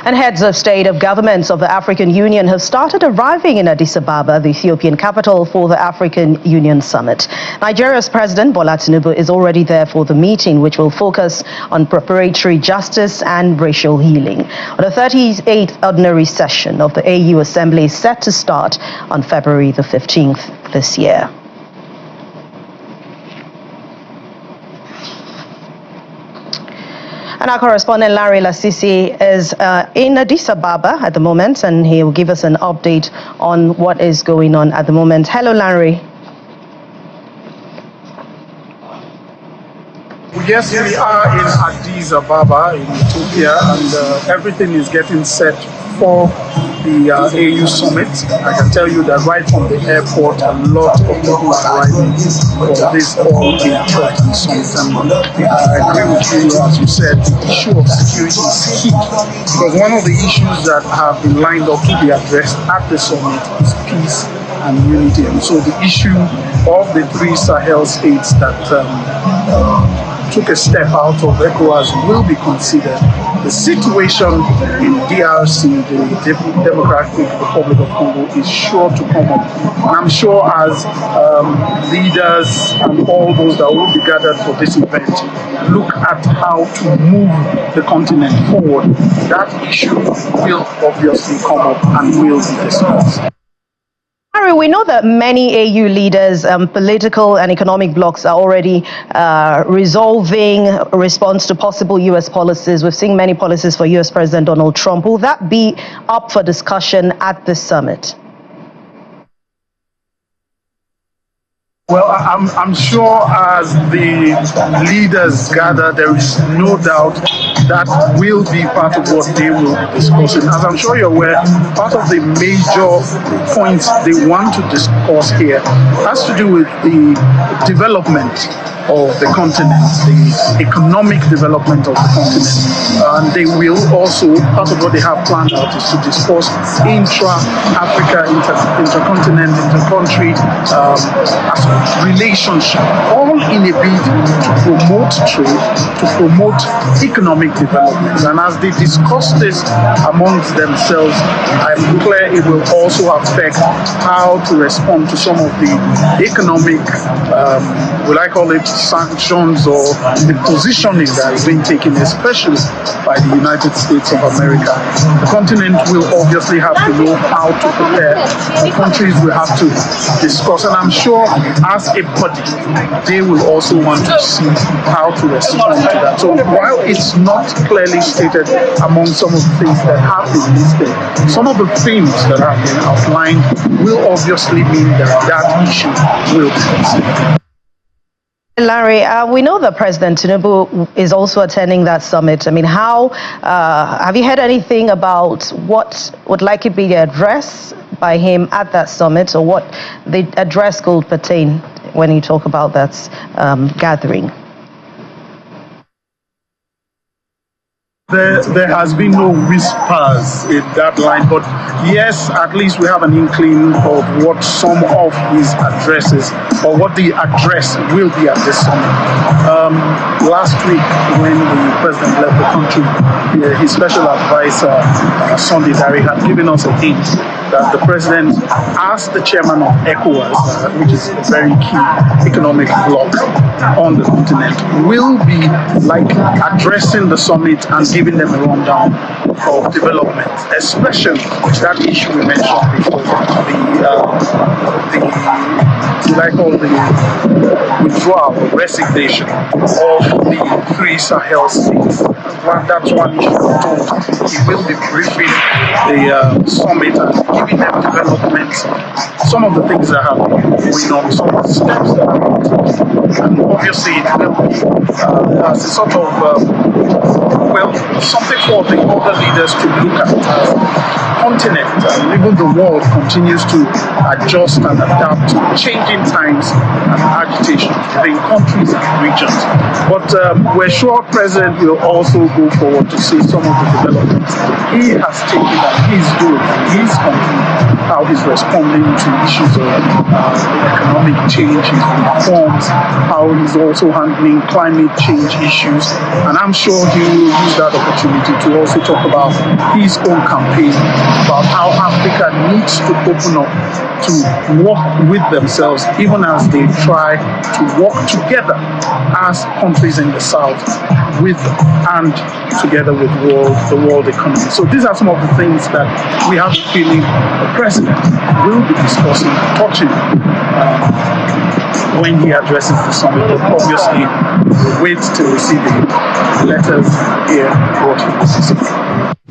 And heads of state of governments of the African Union have started arriving in Addis Ababa, the Ethiopian capital, for the African Union Summit. Nigeria's President Bola Tinubu is already there for the meeting, which will focus on preparatory justice and racial healing. The 38th ordinary session of the AU Assembly is set to start on February the 15th this year. And our correspondent Larry Lasisi is in Addis Ababa at the moment, and he will give us an update on what is going on at the moment. Hello, Larry. Yes, we are in Addis Ababa in Ethiopia, and everything is getting set for the AU summit. I can tell you that right from the airport, a lot of people are arriving for this all-important summit. And I agree with you, as you said, the issue of security is key, because one of the issues that have been lined up to be addressed at the summit is peace and unity. And so the issue of the three Sahel states that took a step out of ECOWAS will be considered. The situation in DRC, the Democratic Republic of Congo, is sure to come up. And I'm sure as leaders and all those that will be gathered for this event look at how to move the continent forward, that issue will obviously come up and will be discussed. Harry, we know that many AU leaders, political and economic blocs are already resolving a response to possible U.S. policies. We've seen many policies for U.S. President Donald Trump. Will that be up for discussion at this summit? Well, I'm sure as the leaders gather, there is no doubt that will be part of what they will be discussing. As I'm sure you're aware, part of the major points they want to discuss here has to do with the development of the continent, the economic development of the continent. And they will also, part of what they have planned out is to discuss intra-Africa, intercontinent, intercountry relationship, all in a bid to promote trade, to promote economic development. And as they discuss this amongst themselves, I'm clear it will also affect how to respond to some of the economic, will I call it sanctions, or the positioning that is being taken, especially by the United States of America. The continent will obviously have to know how to prepare. The countries will have to discuss, and I'm sure as a body, they will also want to see how to respond to that. So while it's not clearly stated among some of the things that have been listed, some of the themes that have been outlined will obviously mean that that issue will be considered. Larry, we know that President Tinubu is also attending that summit. I mean, how have you heard anything about what would likely be the address by him at that summit, or what the address could pertain when you talk about that gathering? There has been no whispers in that line, but yes, at least we have an inkling of what some of his addresses, or what the address will be at this summit. Last week, when the president left the country, his special advisor, Sunday Dari, had given us a hint that the president asked the chairman of ECOWAS, which is a very key economic bloc on the continent, will be like addressing the summit and giving them a rundown of development, especially that issue we mentioned before, the withdrawal, the resignation of the three Sahel states. That's one issue we told. He will be briefing the summit and giving them developments, some of the things that have been going on, some of the steps that have been taken. And obviously it will be as a sort of something for the other leaders to look at. Continent and even the world continues to adjust and adapt to changing times and agitations within countries and regions. But we're sure President will also go forward to see some of the developments he has taken and he's doing in his country how he's responding to issues of economic change, his reforms, how he's also handling climate change issues. And I'm sure he will use that opportunity to also talk about his own campaign, about how Africa needs to open up to work with themselves, even as they try to work together as countries in the South with and together with the world economy. So these are some of the things that we have a feeling the president will be discussing, touching when he addresses the summit. But obviously, we'll wait till we see the letters here what he will say.